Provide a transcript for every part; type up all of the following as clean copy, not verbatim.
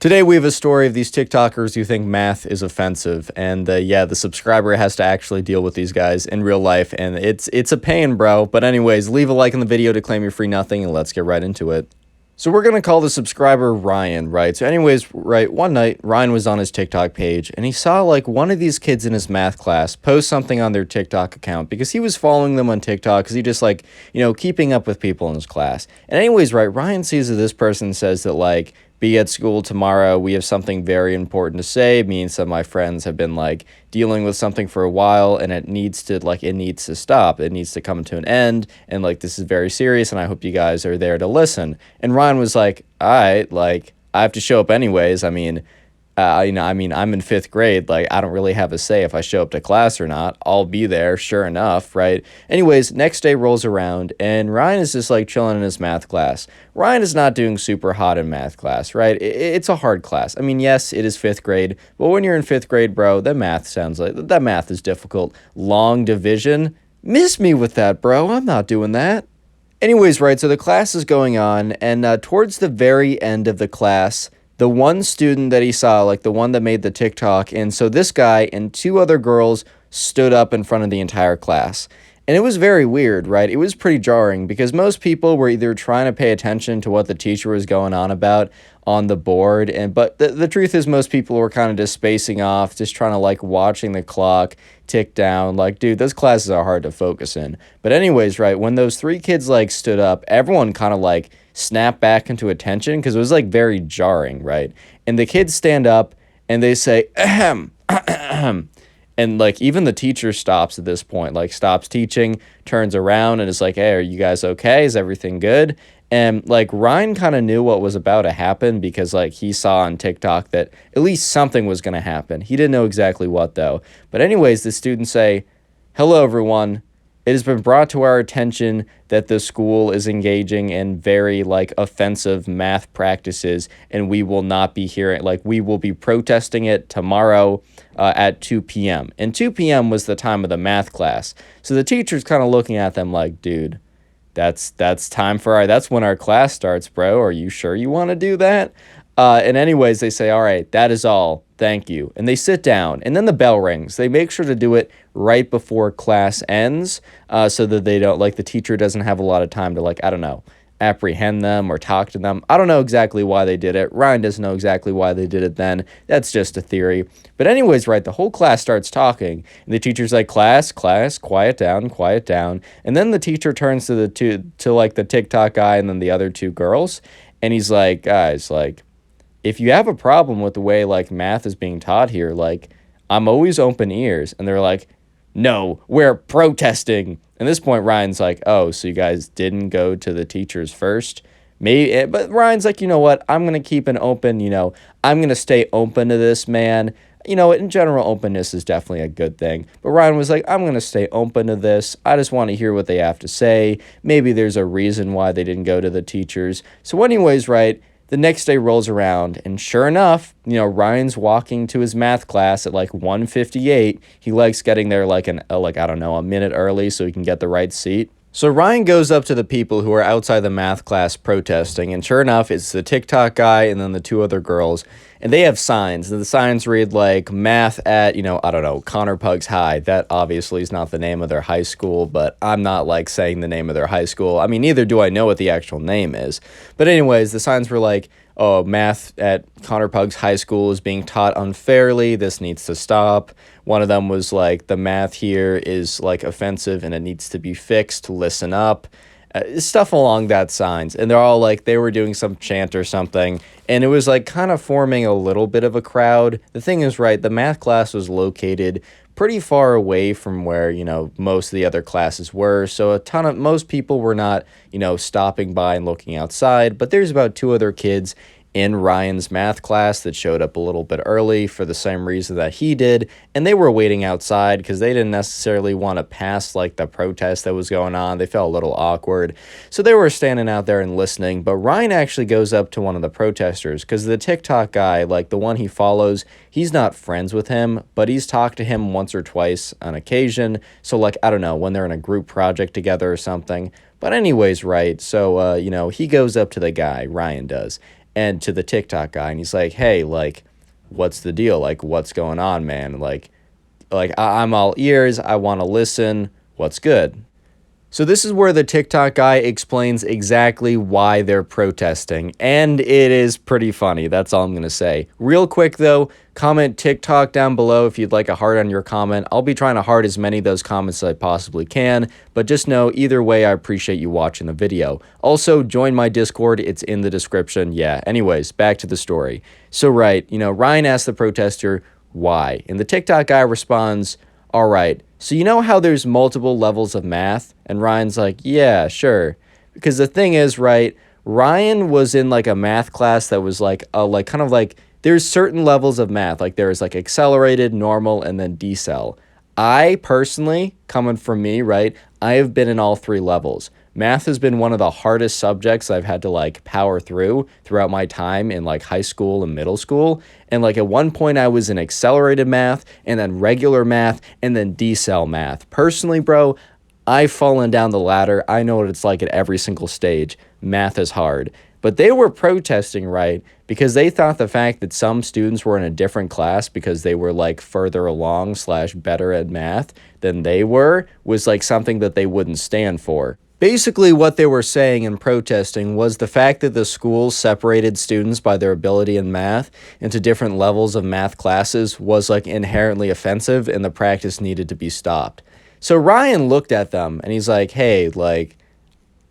Today we have a story of these TikTokers who think math is offensive, and yeah, the subscriber has to actually deal with these guys in real life, and it's a pain, bro. But anyways, leave a like on the video to claim your free nothing, and let's get right into it. So we're gonna call the subscriber Ryan, right? So anyways, right, one night Ryan was on his TikTok page, and he saw like one of these kids in his math class post something on their TikTok account because he was following them on TikTok because he just like, keeping up with people in his class. And anyways, right, Ryan sees that this person says that like, be at school tomorrow. We have something very important to say. Me and some of my friends have been like dealing with something for a while, and it needs to stop. It needs to come to an end. And like, this is very serious, and I hope you guys are there to listen. And Ryan was like, all right, like, I have to show up anyways. I'm in fifth grade. Like, I don't really have a say if I show up to class or not. I'll be there, sure enough, right? Anyways, next day rolls around, and Ryan is just like chilling in his math class. Ryan is not doing super hot in math class, right? It's a hard class. I mean, yes, it is fifth grade, but when you're in fifth grade, bro, that math is difficult. Long division, miss me with that, bro. I'm not doing that. Anyways, right, so the class is going on, and towards the very end of the class, the one student that he saw, like the one that made the TikTok, and so this guy and two other girls stood up in front of the entire class. And it was very weird, right? It was pretty jarring because most people were either trying to pay attention to what the teacher was going on about on the board, but the truth is most people were kind of just spacing off, just trying to like watching the clock tick down. Like, dude, those classes are hard to focus in. But anyways, right, when those three kids like stood up, everyone kind of like snap back into attention because it was like very jarring, right? And the kids stand up and they say, ahem, ahem. And like even the teacher stops at this point, like stops teaching, turns around and is like, hey, are you guys okay? Is everything good? And like Ryan kind of knew what was about to happen because like he saw on TikTok that at least something was going to happen. He didn't know exactly what though. But anyways, the students say, hello, everyone. It has been brought to our attention that the school is engaging in very like offensive math practices, and we will not be hearing, like we will be protesting it tomorrow at 2 p.m. And 2 p.m. was the time of the math class. So the teacher's kind of looking at them like, dude, that's that's when our class starts, bro. Are you sure you want to do that? And anyways, they say, all right, that is all. Thank you. And they sit down, and then the bell rings. They make sure to do it right before class ends so that they don't, like, the teacher doesn't have a lot of time to, like, I don't know, apprehend them or talk to them. I don't know exactly why they did it. Ryan doesn't know exactly why they did it then. That's just a theory. But anyways, right, the whole class starts talking, and the teacher's like, class, quiet down, quiet down. And then the teacher turns to the TikTok guy and then the other two girls, and he's like, guys, like, if you have a problem with the way like math is being taught here, like I'm always open ears. And they're like, no, we're protesting. At this point, Ryan's like, oh, so you guys didn't go to the teachers first? Maybe, but Ryan's like, you know what? I'm going to keep an open, I'm going to stay open to this, man. In general, openness is definitely a good thing. But Ryan was like, I'm going to stay open to this. I just want to hear what they have to say. Maybe there's a reason why they didn't go to the teachers. So anyways, right, the next day rolls around, and sure enough, Ryan's walking to his math class at like 1:58. He likes getting there like a minute early so he can get the right seat. So Ryan goes up to the people who are outside the math class protesting, and sure enough, it's the TikTok guy and then the two other girls, and they have signs. The signs read like math at, Connor Pugs High. That obviously is not the name of their high school, but I'm not like saying the name of their high school. I mean, neither do I know what the actual name is. But anyways, the signs were like, oh, math at Connor Pugs High School is being taught unfairly. This needs to stop. One of them was like, the math here is like offensive and it needs to be fixed. Listen up. Stuff along that signs. And they're all like, they were doing some chant or something. And it was like kind of forming a little bit of a crowd. The thing is, right, the math class was located pretty far away from where, most of the other classes were. So most people were not, stopping by and looking outside. But there's about two other kids in Ryan's math class that showed up a little bit early for the same reason that he did, and they were waiting outside because they didn't necessarily want to pass like the protest that was going on. They felt a little awkward, so they were standing out there and listening. But Ryan actually goes up to one of the protesters because the TikTok guy, like the one he follows, he's not friends with him, but he's talked to him once or twice on occasion. So like, I don't know, when they're in a group project together or something. But anyways, right, so, he goes up to the guy, Ryan does, and to the TikTok guy, and he's like, hey, like, what's the deal? Like, what's going on, man? I'm all ears. I want to listen. What's good? So this is where the TikTok guy explains exactly why they're protesting, and it is pretty funny. That's all I'm going to say. Real quick, though, comment TikTok down below if you'd like a heart on your comment. I'll be trying to heart as many of those comments as I possibly can, but just know, either way, I appreciate you watching the video. Also, join my Discord. It's in the description. Yeah, anyways, back to the story. So, right, Ryan asked the protester, why? And the TikTok guy responds, all right, so you know how there's multiple levels of math? And Ryan's like, yeah, sure. Because the thing is, right, Ryan was in like a math class that was like there's certain levels of math. Like there's like accelerated, normal, and then decel. I personally, coming from me, right, I have been in all three levels. Math has been one of the hardest subjects I've had to like power throughout my time in like high school and middle school. And like at one point I was in accelerated math and then regular math and then decel math. Personally, bro, I've fallen down the ladder. I know what it's like at every single stage. Math is hard. But they were protesting, right, because they thought the fact that some students were in a different class because they were like further along / better at math than they were was like something that they wouldn't stand for. Basically, what they were saying and protesting was the fact that the schools separated students by their ability in math into different levels of math classes was like inherently offensive, and the practice needed to be stopped. So Ryan looked at them and he's like, hey,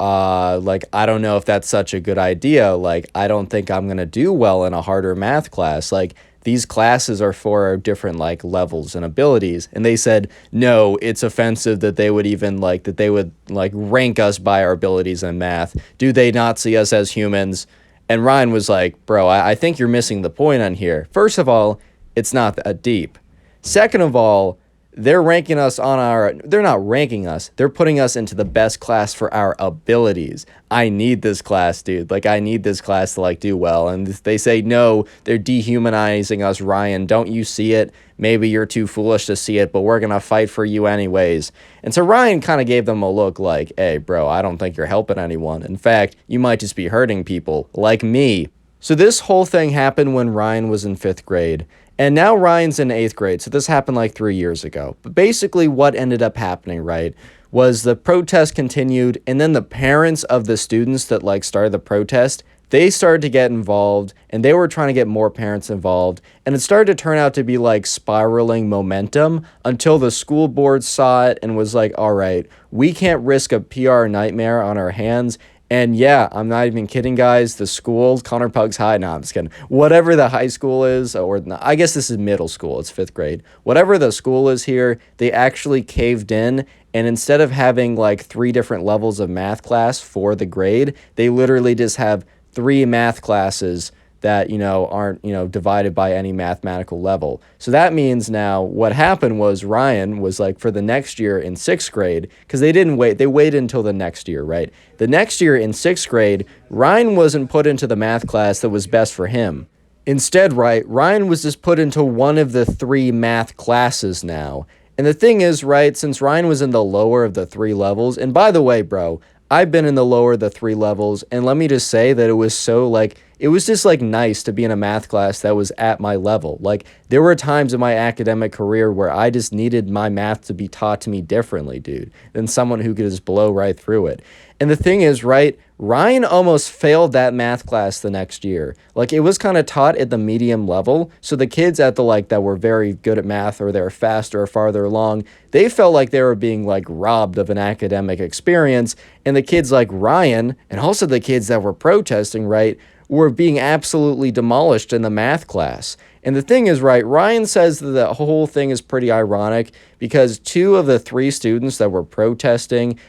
I don't know if that's such a good idea. Like, I don't think I'm going to do well in a harder math class. Like, these classes are for different, like, levels and abilities. And they said, no, it's offensive that they would even, rank us by our abilities in math. Do they not see us as humans? And Ryan was like, bro, I think you're missing the point on here. First of all, it's not that deep. Second of all, they're ranking us they're not ranking us, they're putting us into the best class for our abilities. I need this class, dude. Like, I need this class to, like, do well. And they say, no, they're dehumanizing us, Ryan. Don't you see it? Maybe you're too foolish to see it, but we're going to fight for you anyways. And so Ryan kind of gave them a look like, hey, bro, I don't think you're helping anyone. In fact, you might just be hurting people, like me. So this whole thing happened when Ryan was in 5th grade. And now Ryan's in 8th grade, so this happened like 3 years ago. But basically what ended up happening, right, was the protest continued, and then the parents of the students that like started the protest, they started to get involved, and they were trying to get more parents involved, and it started to turn out to be like spiraling momentum until the school board saw it and was like, all right, we can't risk a PR nightmare on our hands. And yeah, I'm not even kidding, guys. The school, Connor Pugs High, no, I'm just kidding. Whatever the high school is, or I guess this is middle school, it's 5th grade. Whatever the school is here, they actually caved in. And instead of having like 3 different levels of math class for the grade, they literally just have 3 math classes that, aren't, divided by any mathematical level. So that means now what happened was Ryan was like for the next year in 6th grade, because they didn't wait, they waited until the next year, right? The next year in 6th grade, Ryan wasn't put into the math class that was best for him. Instead, right, Ryan was just put into one of the 3 math classes now. And the thing is, right, since Ryan was in the lower of the 3 levels, and by the way, bro, I've been in the lower of the 3 levels, and let me just say that it was so, like, it was just, like, nice to be in a math class that was at my level. Like, there were times in my academic career where I just needed my math to be taught to me differently, dude, than someone who could just blow right through it. And the thing is, right, Ryan almost failed that math class the next year. Like, it was kind of taught at the medium level, so the kids at the, like, that were very good at math or they're faster or farther along, they felt like they were being, like, robbed of an academic experience, and the kids like Ryan, and also the kids that were protesting, right, were being absolutely demolished in the math class. And the thing is, right, Ryan says that the whole thing is pretty ironic because 2 of the 3 students that were protesting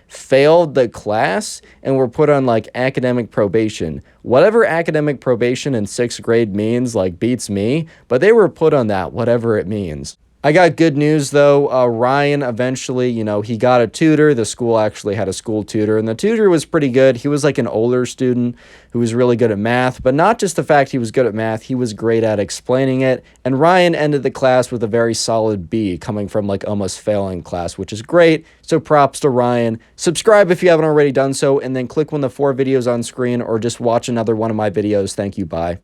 failed the class and were put on, like, academic probation. Whatever academic probation in 6th grade means, like, beats me, but they were put on that, whatever it means. I got good news though. Ryan eventually, he got a tutor. The school actually had a school tutor, and the tutor was pretty good. He was like an older student who was really good at math, but not just the fact he was good at math, he was great at explaining it. And Ryan ended the class with a very solid B, coming from like almost failing class, which is great. So props to Ryan. Subscribe if you haven't already done so, and then click one of the 4 videos on screen or just watch another one of my videos. Thank you. Bye.